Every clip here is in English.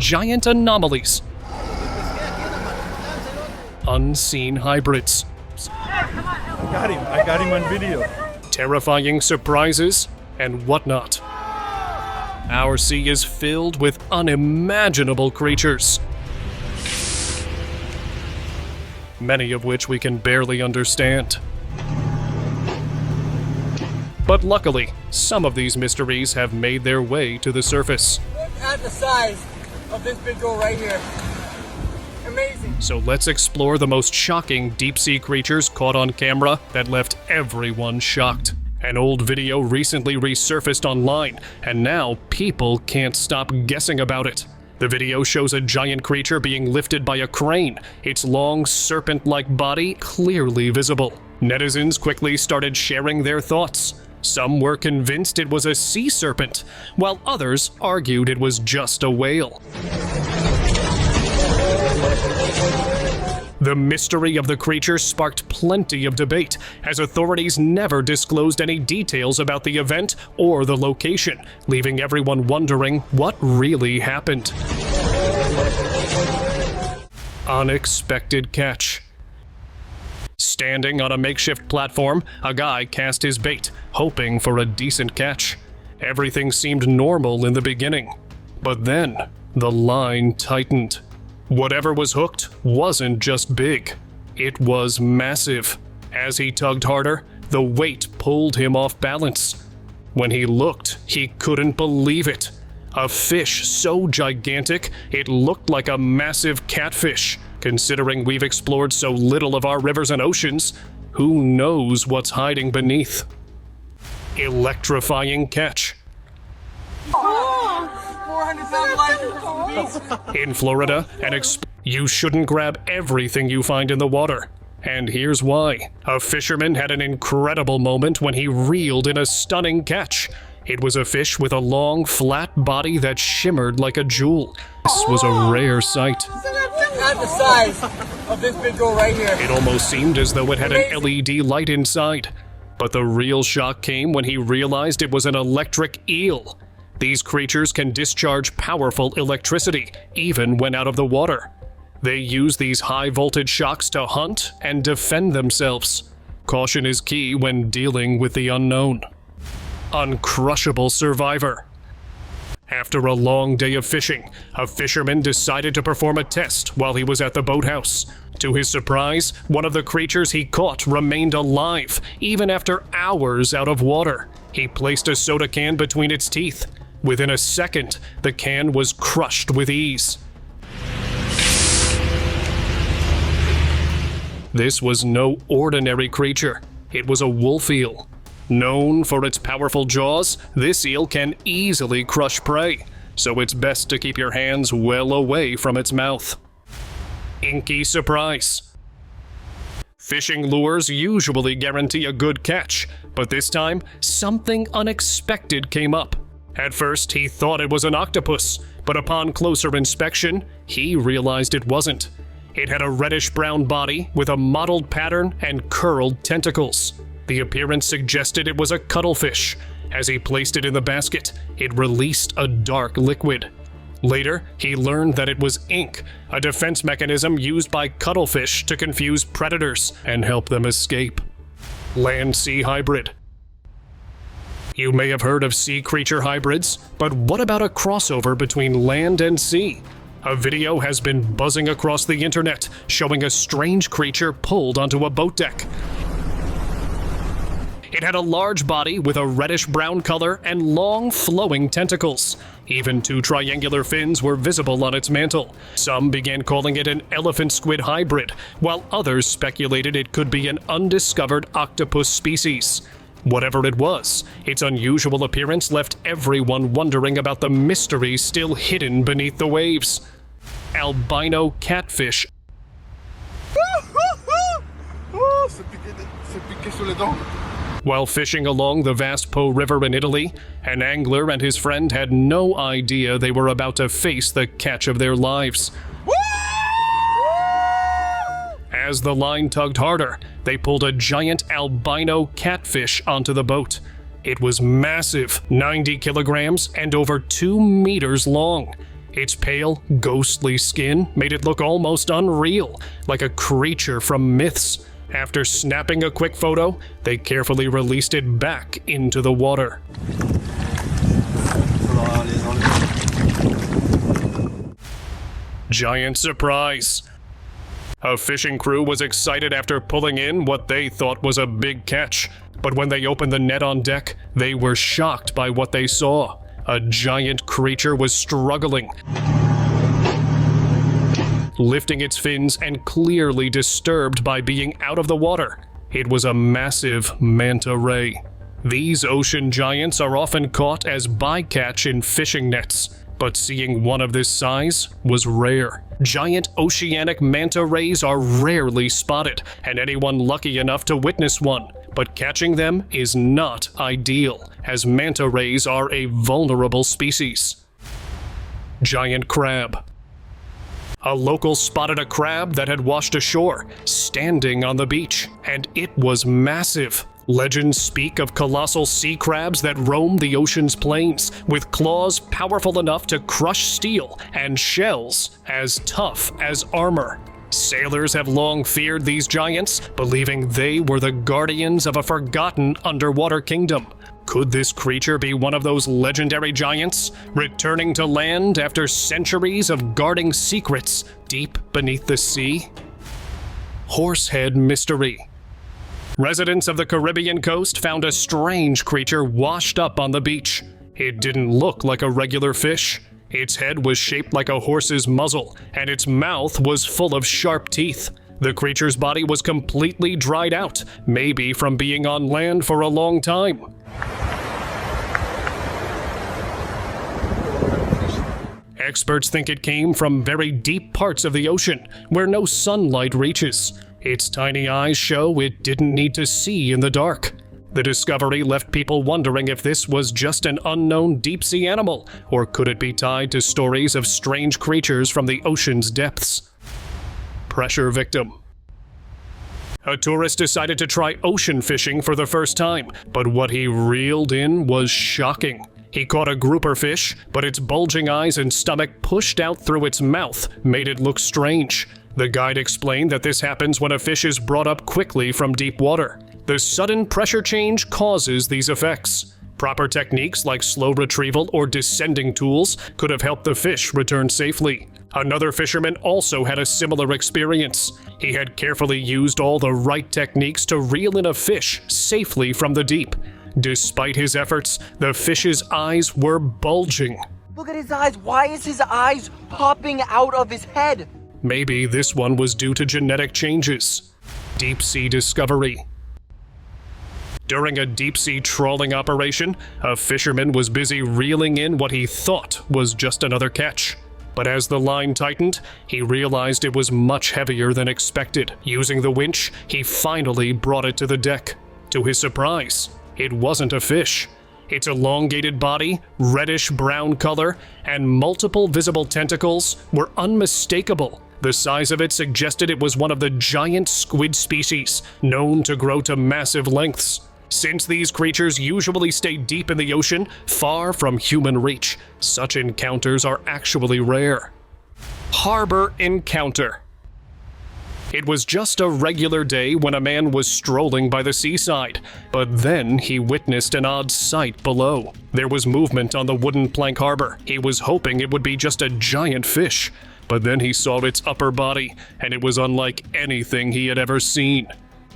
giant anomalies, unseen hybrids, I got him on video. terrifying surprises, and whatnot. Our sea is filled with unimaginable creatures, many of which we can barely understand. But luckily, some of these mysteries have made their way to the surface. Look at the size of this big girl right here. Amazing. So let's explore the most shocking deep-sea creatures caught on camera that left everyone shocked. An old video recently resurfaced online, and now people can't stop guessing about it. The video shows a giant creature being lifted by a crane, its long serpent-like body clearly visible. Netizens quickly started sharing their thoughts. Some were convinced it was a sea serpent, while others argued it was just a whale. The mystery of the creature sparked plenty of debate, as authorities never disclosed any details about the event or the location, leaving everyone wondering what really happened. Unexpected catch. Standing on a makeshift platform, a guy cast his bait, hoping for a decent catch. Everything seemed normal in the beginning, but then the line tightened. Whatever was hooked wasn't just big, it was massive. As he tugged harder, the weight pulled him off balance. When he looked, he couldn't believe it. A fish so gigantic, it looked like a massive catfish. Considering we've explored so little of our rivers and oceans, who knows what's hiding beneath? Electrifying catch. 400,000 life. In Florida, you shouldn't grab everything you find in the water. And here's why. A fisherman had an incredible moment when he reeled in a stunning catch. It was a fish with a long, flat body that shimmered like a jewel. This was a rare sight. At the size of this big girl right here. It almost seemed as though it had an LED light inside. But the real shock came when he realized it was an electric eel. These creatures can discharge powerful electricity, even when out of the water. They use these high-voltage shocks to hunt and defend themselves. Caution is key when dealing with the unknown. Uncrushable Survivor. After a long day of fishing, a fisherman decided to perform a test while he was at the boathouse. To his surprise, one of the creatures he caught remained alive, even after hours out of water. He placed a soda can between its teeth. Within a second, the can was crushed with ease. This was no ordinary creature. It was a wolf eel. Known for its powerful jaws, this eel can easily crush prey, so it's best to keep your hands well away from its mouth. Inky Surprise. Fishing lures usually guarantee a good catch, but this time, something unexpected came up. At first, he thought it was an octopus, but upon closer inspection, he realized it wasn't. It had a reddish-brown body with a mottled pattern and curled tentacles. The appearance suggested it was a cuttlefish. As he placed it in the basket, it released a dark liquid. Later, he learned that it was ink, a defense mechanism used by cuttlefish to confuse predators and help them escape. Land-sea hybrid. You may have heard of sea creature hybrids, but what about a crossover between land and sea? A video has been buzzing across the internet, showing a strange creature pulled onto a boat deck. It had a large body with a reddish-brown color and long, flowing tentacles. Even two triangular fins were visible on its mantle. Some began calling it an elephant-squid hybrid, while others speculated it could be an undiscovered octopus species. Whatever it was, its unusual appearance left everyone wondering about the mystery still hidden beneath the waves. Albino Catfish. While fishing along the vast Po River in Italy, an angler and his friend had no idea they were about to face the catch of their lives. As the line tugged harder, they pulled a giant albino catfish onto the boat. It was massive, 90 kilograms and over 2 meters long. Its pale, ghostly skin made it look almost unreal, like a creature from myths. After snapping a quick photo, they carefully released it back into the water. Giant surprise. A fishing crew was excited after pulling in what they thought was a big catch, but when they opened the net on deck, they were shocked by what they saw. A giant creature was struggling, lifting its fins and clearly disturbed by being out of the water. It was a massive manta ray. These ocean giants are often caught as bycatch in fishing nets, but seeing one of this size was rare. Giant oceanic manta rays are rarely spotted, and anyone lucky enough to witness one. But catching them is not ideal, as manta rays are a vulnerable species. Giant crab. A local spotted a crab that had washed ashore, standing on the beach, and it was massive. Legends speak of colossal sea crabs that roam the ocean's plains, with claws powerful enough to crush steel and shells as tough as armor. Sailors have long feared these giants, believing they were the guardians of a forgotten underwater kingdom. Could this creature be one of those legendary giants, returning to land after centuries of guarding secrets deep beneath the sea? Horsehead mystery. Residents of the Caribbean coast found a strange creature washed up on the beach. It didn't look like a regular fish. Its head was shaped like a horse's muzzle, and its mouth was full of sharp teeth. The creature's body was completely dried out, maybe from being on land for a long time. Experts think it came from very deep parts of the ocean, where no sunlight reaches. Its tiny eyes show it didn't need to see in the dark. The discovery left people wondering if this was just an unknown deep-sea animal, or could it be tied to stories of strange creatures from the ocean's depths. Pressure victim. A tourist decided to try ocean fishing for the first time, but what he reeled in was shocking. He caught a grouper fish, but its bulging eyes and stomach pushed out through its mouth made it look strange. The guide explained that this happens when a fish is brought up quickly from deep water. The sudden pressure change causes these effects. Proper techniques like slow retrieval or descending tools could have helped the fish return safely. Another fisherman also had a similar experience. He had carefully used all the right techniques to reel in a fish safely from the deep. Despite his efforts, the fish's eyes were bulging. Look at his eyes. Why is his eyes popping out of his head? Maybe this one was due to genetic changes. Deep-sea discovery. During a deep-sea trawling operation, a fisherman was busy reeling in what he thought was just another catch. But as the line tightened, he realized it was much heavier than expected. Using the winch, he finally brought it to the deck. To his surprise, it wasn't a fish. Its elongated body, reddish-brown color, and multiple visible tentacles were unmistakable. The size of it suggested it was one of the giant squid species, known to grow to massive lengths. Since these creatures usually stay deep in the ocean, far from human reach, such encounters are actually rare. Harbor Encounter. It was just a regular day when a man was strolling by the seaside, but then he witnessed an odd sight below. There was movement on the wooden plank harbor. He was hoping it would be just a giant fish, but then he saw its upper body, and it was unlike anything he had ever seen.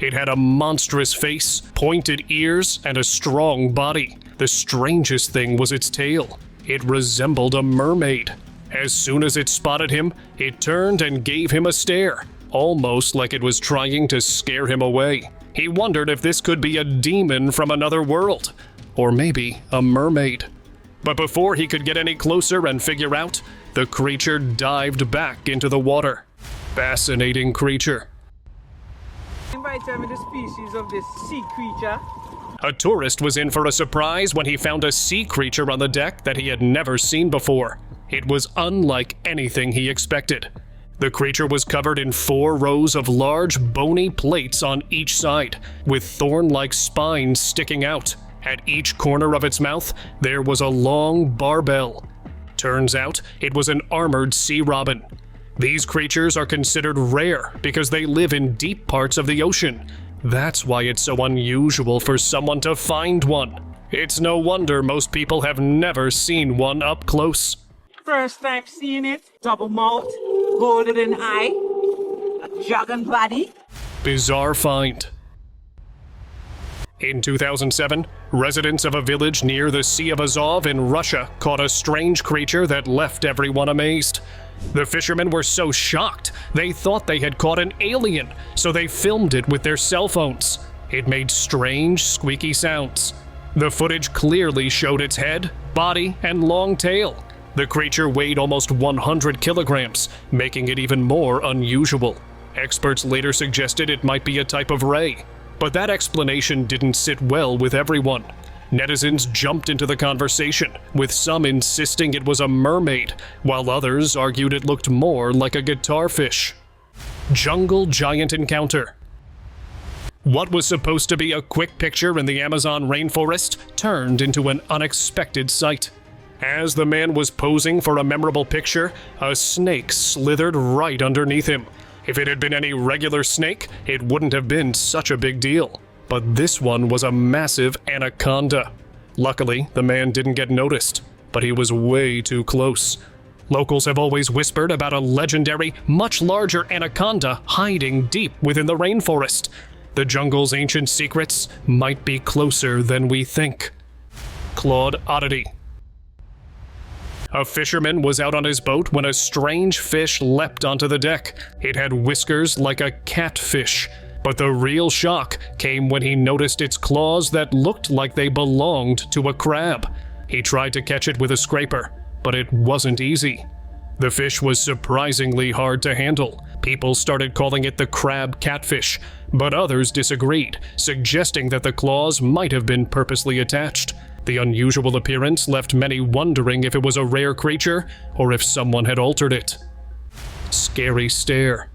It had a monstrous face, pointed ears, and a strong body. The strangest thing was its tail. It resembled a mermaid. As soon as it spotted him, it turned and gave him a stare, almost like it was trying to scare him away. He wondered if this could be a demon from another world, or maybe a mermaid. But before he could get any closer and figure out, the creature dived back into the water. Fascinating creature. Invite them in the species of this sea creature. A tourist was in for a surprise when he found a sea creature on the deck that he had never seen before. It was unlike anything he expected. The creature was covered in 4 rows of large, bony plates on each side, with thorn-like spines sticking out. At each corner of its mouth, there was a long barbell. Turns out it was an armored sea robin. These creatures are considered rare because they live in deep parts of the ocean. That's why it's so unusual for someone to find one. It's no wonder most people have never seen one up close. First time seeing it. Double mouth, golden eye, a dragon body. Bizarre find. In 2007, residents of a village near the Sea of Azov in Russia caught a strange creature that left everyone amazed. The fishermen were so shocked, they thought they had caught an alien, so they filmed it with their cell phones. It made strange, squeaky sounds. The footage clearly showed its head, body, and long tail. The creature weighed almost 100 kilograms, making it even more unusual. Experts later suggested it might be a type of ray, but that explanation didn't sit well with everyone. Netizens jumped into the conversation, with some insisting it was a mermaid, while others argued it looked more like a guitar fish. Jungle Giant Encounter. What was supposed to be a quick picture in the Amazon rainforest turned into an unexpected sight. As the man was posing for a memorable picture, a snake slithered right underneath him. If it had been any regular snake, it wouldn't have been such a big deal. But this one was a massive anaconda. Luckily, the man didn't get noticed, but he was way too close. Locals have always whispered about a legendary, much larger anaconda hiding deep within the rainforest. The jungle's ancient secrets might be closer than we think. Clawed oddity. A fisherman was out on his boat when a strange fish leapt onto the deck. It had whiskers like a catfish. But the real shock came when he noticed its claws that looked like they belonged to a crab. He tried to catch it with a scraper, but it wasn't easy. The fish was surprisingly hard to handle. People started calling it the crab catfish, but others disagreed, suggesting that the claws might have been purposely attached. The unusual appearance left many wondering if it was a rare creature or if someone had altered it. Scary stare.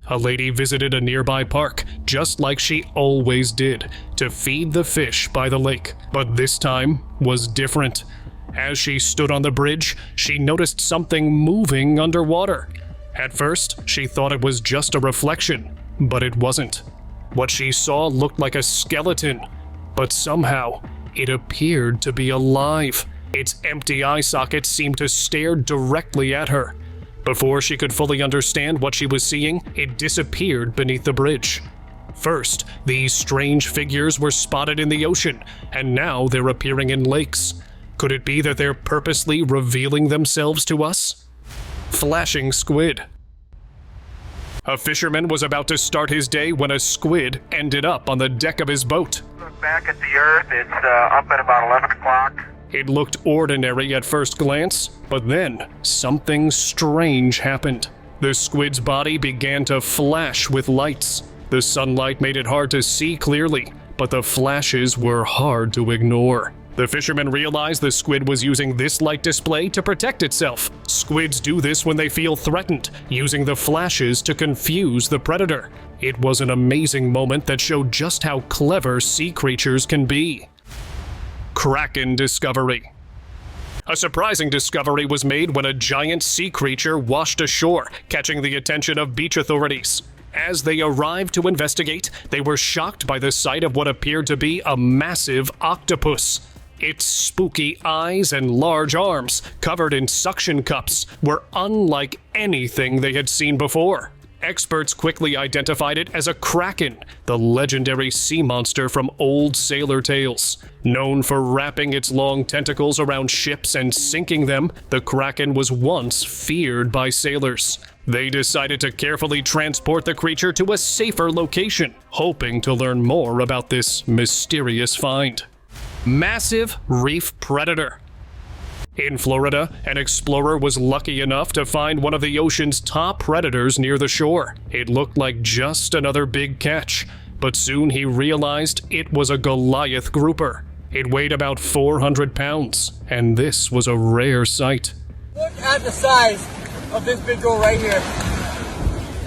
A lady visited a nearby park, just like she always did, to feed the fish by the lake. But this time was different. As she stood on the bridge, she noticed something moving underwater. At first, she thought it was just a reflection, but it wasn't. What she saw looked like a skeleton, but somehow it appeared to be alive. Its empty eye sockets seemed to stare directly at her. Before she could fully understand what she was seeing, it disappeared beneath the bridge. First, these strange figures were spotted in the ocean, and now they're appearing in lakes. Could it be that they're purposely revealing themselves to us? Flashing squid. A fisherman was about to start his day when a squid ended up on the deck of his boat. Look back at the earth, it's up at about 11 o'clock. It looked ordinary at first glance, but then something strange happened. The squid's body began to flash with lights. The sunlight made it hard to see clearly, but the flashes were hard to ignore. The fisherman realized the squid was using this light display to protect itself. Squids do this when they feel threatened, using the flashes to confuse the predator. It was an amazing moment that showed just how clever sea creatures can be. Kraken Discovery. A surprising discovery was made when a giant sea creature washed ashore, catching the attention of beach authorities. As they arrived to investigate, they were shocked by the sight of what appeared to be a massive octopus. Its spooky eyes and large arms, covered in suction cups, were unlike anything they had seen before. Experts quickly identified it as a kraken, the legendary sea monster from old sailor tales. Known for wrapping its long tentacles around ships and sinking them, the kraken was once feared by sailors. They decided to carefully transport the creature to a safer location, hoping to learn more about this mysterious find. Massive reef predator. In Florida, an explorer was lucky enough to find one of the ocean's top predators near the shore. It looked like just another big catch, but soon he realized it was a Goliath grouper. It weighed about 400 pounds, and this was a rare sight. Look at the size of this big girl right here.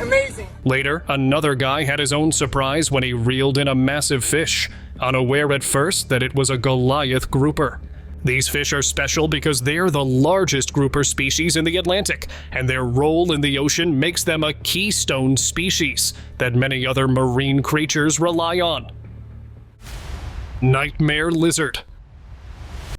Amazing. Later, another guy had his own surprise when he reeled in a massive fish, unaware at first that it was a Goliath grouper. These fish are special because they're the largest grouper species in the Atlantic, and their role in the ocean makes them a keystone species that many other marine creatures rely on. Nightmare lizard.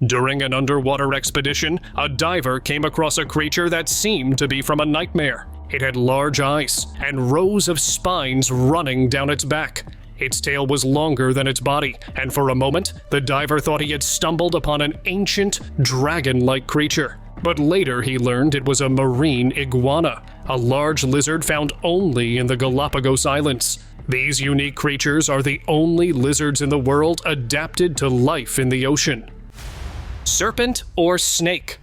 During an underwater expedition, a diver came across a creature that seemed to be from a nightmare. It had large eyes and rows of spines running down its back. Its tail was longer than its body, and for a moment, the diver thought he had stumbled upon an ancient, dragon-like creature. But later he learned it was a marine iguana, a large lizard found only in the Galapagos Islands. These unique creatures are the only lizards in the world adapted to life in the ocean. Serpent or snake?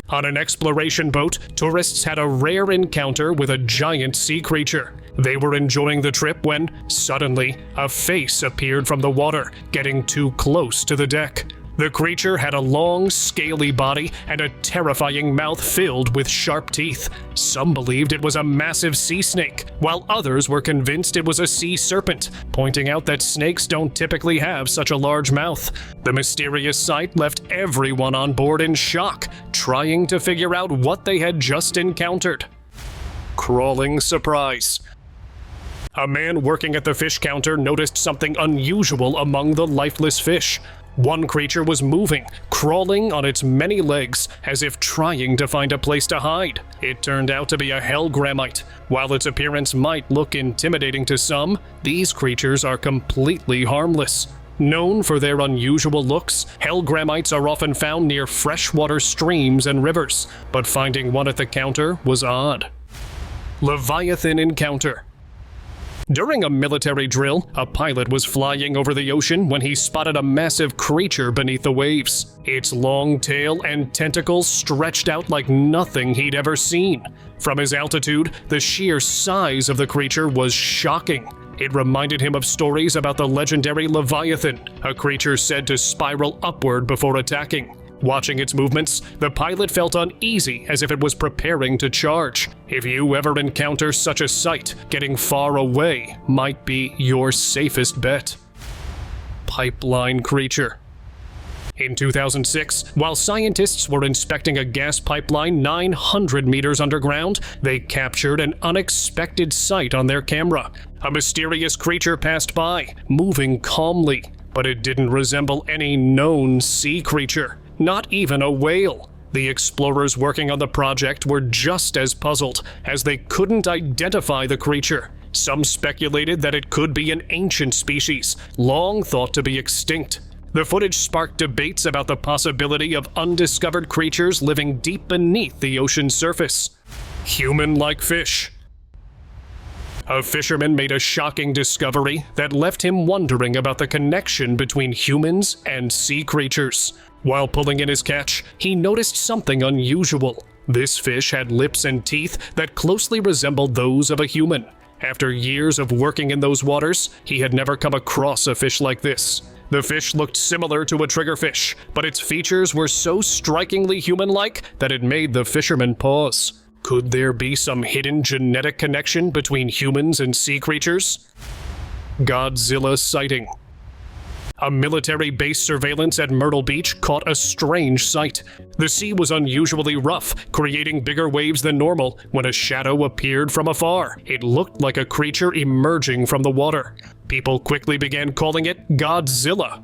On an exploration boat, tourists had a rare encounter with a giant sea creature. They were enjoying the trip when, suddenly, a face appeared from the water, getting too close to the deck. The creature had a long, scaly body and a terrifying mouth filled with sharp teeth. Some believed it was a massive sea snake, while others were convinced it was a sea serpent, pointing out that snakes don't typically have such a large mouth. The mysterious sight left everyone on board in shock, trying to figure out what they had just encountered. Crawling surprise. A man working at the fish counter noticed something unusual among the lifeless fish. One creature was moving, crawling on its many legs, as if trying to find a place to hide. It turned out to be a hellgrammite. While its appearance might look intimidating to some, these creatures are completely harmless. Known for their unusual looks, hellgrammites are often found near freshwater streams and rivers, but finding one at the counter was odd. Leviathan Encounter. During a military drill, a pilot was flying over the ocean when he spotted a massive creature beneath the waves. Its long tail and tentacles stretched out like nothing he'd ever seen. From his altitude, the sheer size of the creature was shocking. It reminded him of stories about the legendary Leviathan, a creature said to spiral upward before attacking. Watching its movements, the pilot felt uneasy as if it was preparing to charge. If you ever encounter such a sight, getting far away might be your safest bet. Pipeline creature. In 2006, while scientists were inspecting a gas pipeline 900 meters underground, they captured an unexpected sight on their camera. A mysterious creature passed by, moving calmly, but it didn't resemble any known sea creature. Not even a whale. The explorers working on the project were just as puzzled, as they couldn't identify the creature. Some speculated that it could be an ancient species, long thought to be extinct. The footage sparked debates about the possibility of undiscovered creatures living deep beneath the ocean's surface. Human-like fish. A fisherman made a shocking discovery that left him wondering about the connection between humans and sea creatures. While pulling in his catch, he noticed something unusual. This fish had lips and teeth that closely resembled those of a human. After years of working in those waters, he had never come across a fish like this. The fish looked similar to a triggerfish, but its features were so strikingly human-like that it made the fisherman pause. Could there be some hidden genetic connection between humans and sea creatures? Godzilla Sighting. A military base surveillance at Myrtle Beach caught a strange sight. The sea was unusually rough, creating bigger waves than normal when a shadow appeared from afar. It looked like a creature emerging from the water. People quickly began calling it Godzilla.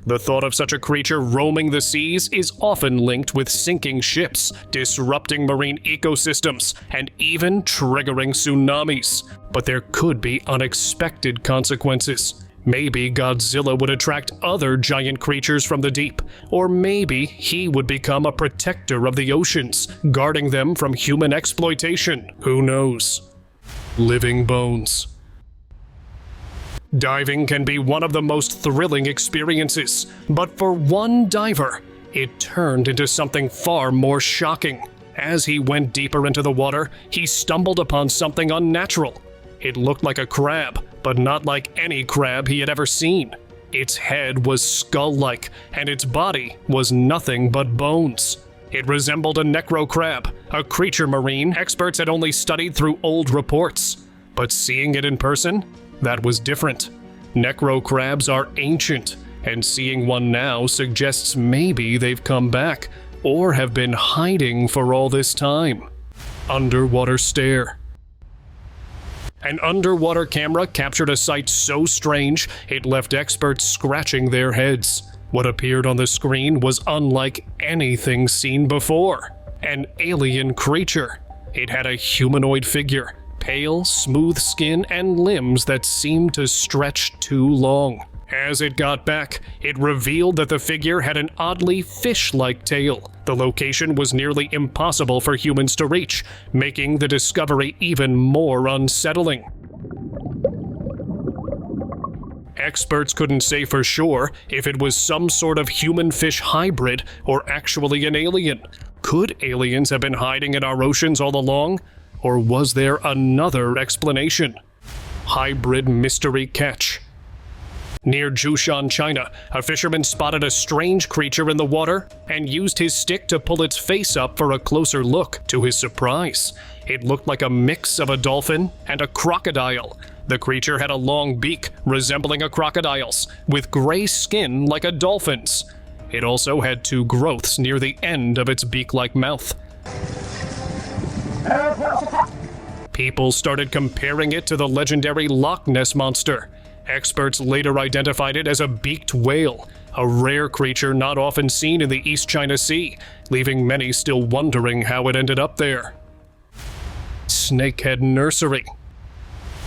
The thought of such a creature roaming the seas is often linked with sinking ships, disrupting marine ecosystems, and even triggering tsunamis. But there could be unexpected consequences. Maybe Godzilla would attract other giant creatures from the deep, or maybe he would become a protector of the oceans, guarding them from human exploitation. Who knows? Living bones. Diving can be one of the most thrilling experiences, but for one diver, it turned into something far more shocking. As he went deeper into the water, he stumbled upon something unnatural. It looked like a crab, but not like any crab he had ever seen. Its head was skull-like, and its body was nothing but bones. It resembled a Necro Crab, a creature marine experts had only studied through old reports. But seeing it in person, that was different. Necro crabs are ancient, and seeing one now suggests maybe they've come back, or have been hiding for all this time. Underwater stare. An underwater camera captured a sight so strange it left experts scratching their heads. What appeared on the screen was unlike anything seen before. An alien creature. It had a humanoid figure, pale, smooth skin, and limbs that seemed to stretch too long. As it got back, it revealed that the figure had an oddly fish-like tail. The location was nearly impossible for humans to reach, making the discovery even more unsettling. Experts couldn't say for sure if it was some sort of human-fish hybrid or actually an alien. Could aliens have been hiding in our oceans all along? Or was there another explanation? Hybrid mystery catch. Near Jushan, China, a fisherman spotted a strange creature in the water and used his stick to pull its face up for a closer look. To his surprise, it looked like a mix of a dolphin and a crocodile. The creature had a long beak resembling a crocodile's, with gray skin like a dolphin's. It also had two growths near the end of its beak-like mouth. People started comparing it to the legendary Loch Ness monster. Experts later identified it as a beaked whale, a rare creature not often seen in the East China Sea, leaving many still wondering how it ended up there. Snakehead Nursery.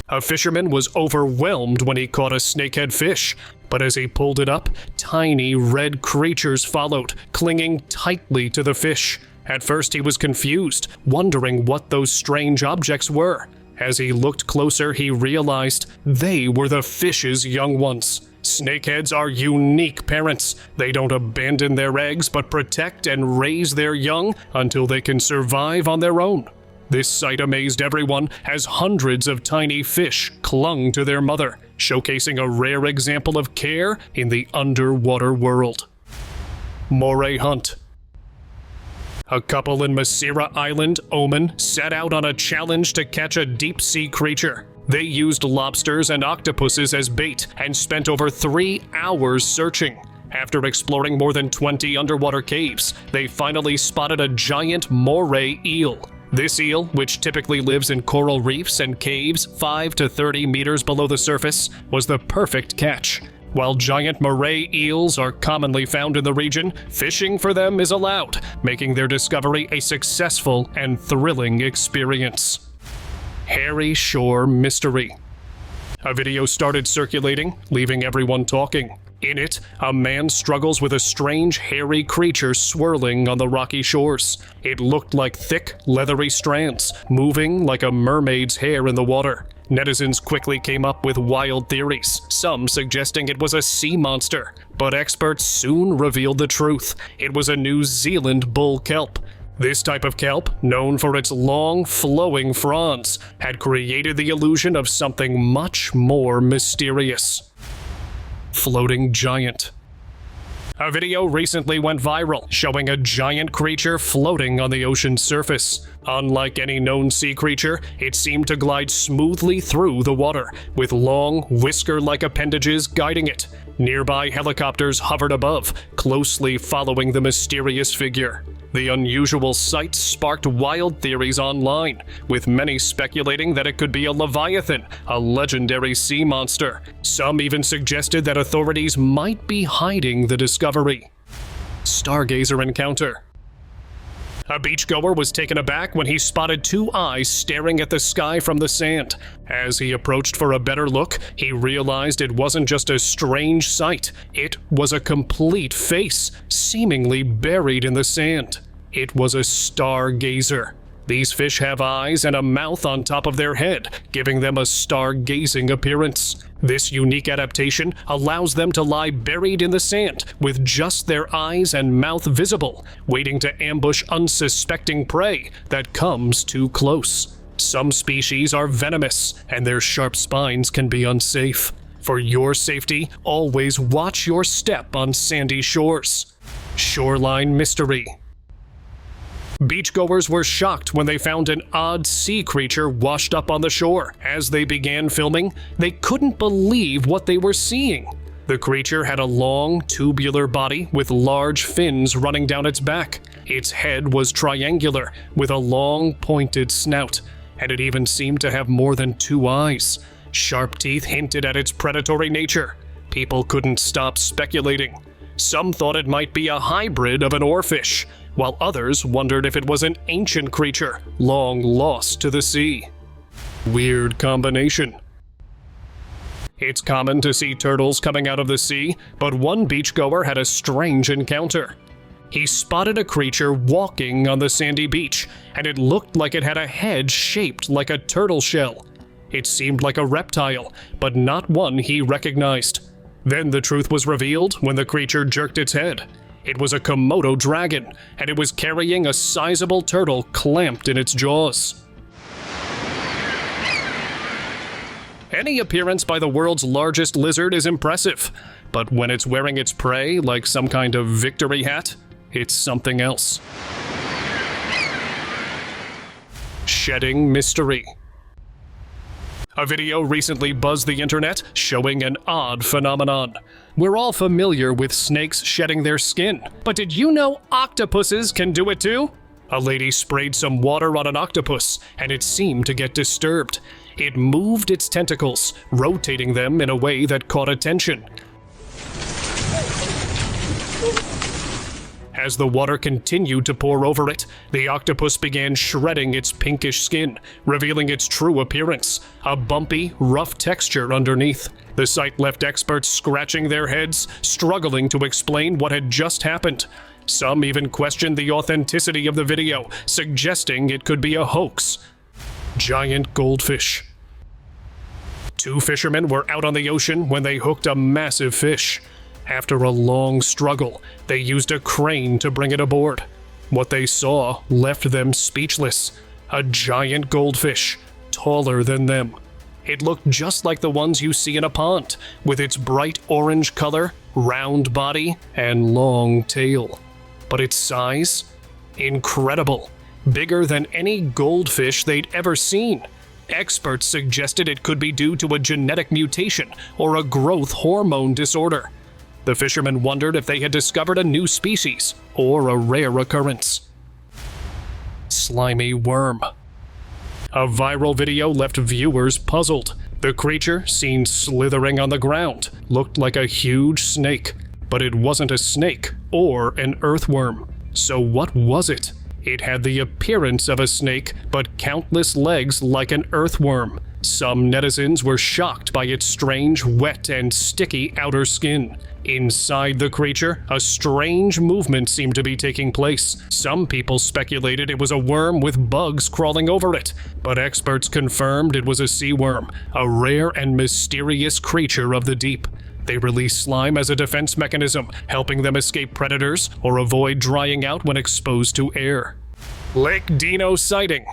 A fisherman was overwhelmed when he caught a snakehead fish, but as he pulled it up, tiny red creatures followed, clinging tightly to the fish. At first he was confused, wondering what those strange objects were. As he looked closer, he realized they were the fish's young ones. Snakeheads are unique parents. They don't abandon their eggs, but protect and raise their young until they can survive on their own. This sight amazed everyone as hundreds of tiny fish clung to their mother, showcasing a rare example of care in the underwater world. Mor Hunt. A couple in Masira Island, Oman, set out on a challenge to catch a deep-sea creature. They used lobsters and octopuses as bait and spent over 3 hours searching. After exploring more than 20 underwater caves, they finally spotted a giant moray eel. This eel, which typically lives in coral reefs and caves 5 to 30 meters below the surface, was the perfect catch. While giant moray eels are commonly found in the region, fishing for them is allowed, making their discovery a successful and thrilling experience. Hairy Shore Mystery. A video started circulating, leaving everyone talking. In it, a man struggles with a strange hairy creature swirling on the rocky shores. It looked like thick, leathery strands, moving like a mermaid's hair in the water. Netizens quickly came up with wild theories, some suggesting it was a sea monster, but experts soon revealed the truth. It was a New Zealand bull kelp. This type of kelp, known for its long, flowing fronds, had created the illusion of something much more mysterious. Floating giant. A video recently went viral, showing a giant creature floating on the ocean's surface. Unlike any known sea creature, it seemed to glide smoothly through the water, with long, whisker-like appendages guiding it. Nearby helicopters hovered above, closely following the mysterious figure. The unusual sight sparked wild theories online, with many speculating that it could be a Leviathan, a legendary sea monster. Some even suggested that authorities might be hiding the discovery. Stargazer Encounter. A beachgoer was taken aback when he spotted 2 eyes staring at the sky from the sand. As he approached for a better look, he realized it wasn't just a strange sight. It was a complete face, seemingly buried in the sand. It was a stargazer. These fish have eyes and a mouth on top of their head, giving them a stargazing appearance. This unique adaptation allows them to lie buried in the sand with just their eyes and mouth visible, waiting to ambush unsuspecting prey that comes too close. Some species are venomous, and their sharp spines can be unsafe. For your safety, always watch your step on sandy shores. Shoreline Mystery. Beachgoers were shocked when they found an odd sea creature washed up on the shore. As they began filming, they couldn't believe what they were seeing. The creature had a long, tubular body with large fins running down its back. Its head was triangular, with a long, pointed snout, and it even seemed to have more than 2 eyes. Sharp teeth hinted at its predatory nature. People couldn't stop speculating. Some thought it might be a hybrid of an oarfish, while others wondered if it was an ancient creature, long lost to the sea. Weird combination. It's common to see turtles coming out of the sea, but one beachgoer had a strange encounter. He spotted a creature walking on the sandy beach, and it looked like it had a head shaped like a turtle shell. It seemed like a reptile, but not one he recognized. Then the truth was revealed when the creature jerked its head. It was a Komodo dragon, and it was carrying a sizable turtle clamped in its jaws. Any appearance by the world's largest lizard is impressive, but when it's wearing its prey like some kind of victory hat, it's something else. Shedding mystery. A video recently buzzed the internet showing an odd phenomenon. We're all familiar with snakes shedding their skin, but did you know octopuses can do it too? A lady sprayed some water on an octopus, and it seemed to get disturbed. It moved its tentacles, rotating them in a way that caught attention. As the water continued to pour over it, the octopus began shredding its pinkish skin, revealing its true appearance, a bumpy, rough texture underneath. The sight left experts scratching their heads, struggling to explain what had just happened. Some even questioned the authenticity of the video, suggesting it could be a hoax. Giant goldfish. 2 fishermen were out on the ocean when they hooked a massive fish. After a long struggle, they used a crane to bring it aboard. What they saw left them speechless. A giant goldfish, taller than them. It looked just like the ones you see in a pond, with its bright orange color, round body, and long tail. But its size? Incredible. Bigger than any goldfish they'd ever seen. Experts suggested it could be due to a genetic mutation or a growth hormone disorder. The fishermen wondered if they had discovered a new species or a rare occurrence. Slimy Worm. A viral video left viewers puzzled. The creature, seen slithering on the ground, looked like a huge snake, but it wasn't a snake or an earthworm. So what was it? It had the appearance of a snake, but countless legs like an earthworm. Some netizens were shocked by its strange, wet, and sticky outer skin. Inside the creature, a strange movement seemed to be taking place. Some people speculated it was a worm with bugs crawling over it, but experts confirmed it was a sea worm, a rare and mysterious creature of the deep. They release slime as a defense mechanism, helping them escape predators or avoid drying out when exposed to air. Lake Dino Sighting.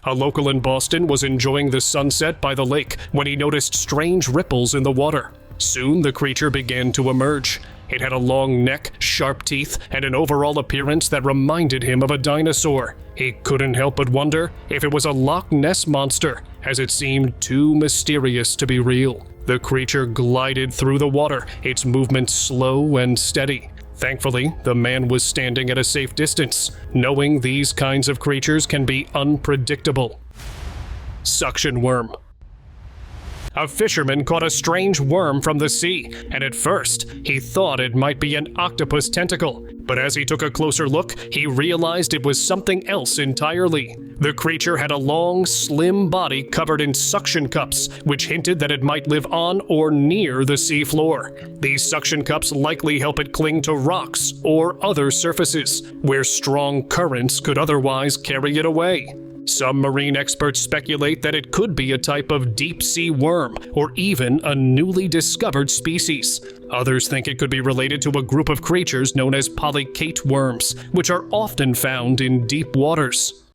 A local in Boston was enjoying the sunset by the lake when he noticed strange ripples in the water. Soon the creature began to emerge. It had a long neck, sharp teeth, and an overall appearance that reminded him of a dinosaur. He couldn't help but wonder if it was a Loch Ness monster, as it seemed too mysterious to be real. The creature glided through the water, its movement slow and steady. Thankfully, the man was standing at a safe distance, knowing these kinds of creatures can be unpredictable. Suction worm. A fisherman caught a strange worm from the sea, and at first, he thought it might be an octopus tentacle. But as he took a closer look, he realized it was something else entirely. The creature had a long, slim body covered in suction cups, which hinted that it might live on or near the sea floor. These suction cups likely help it cling to rocks or other surfaces, where strong currents could otherwise carry it away. Some marine experts speculate that it could be a type of deep-sea worm, or even a newly discovered species. Others think it could be related to a group of creatures known as polycate worms, which are often found in deep waters.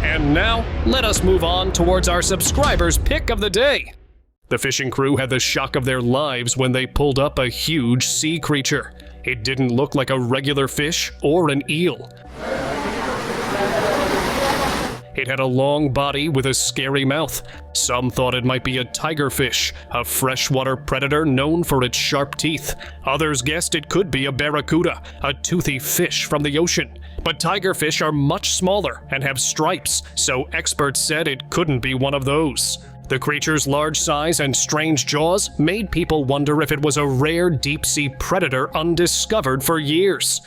And now, let us move on towards our subscribers' pick of the day. The fishing crew had the shock of their lives when they pulled up a huge sea creature. It didn't look like a regular fish or an eel. It had a long body with a scary mouth. Some thought it might be a tigerfish, a freshwater predator known for its sharp teeth. Others guessed it could be a barracuda, a toothy fish from the ocean. But tigerfish are much smaller and have stripes, so experts said it couldn't be one of those. The creature's large size and strange jaws made people wonder if it was a rare deep-sea predator undiscovered for years.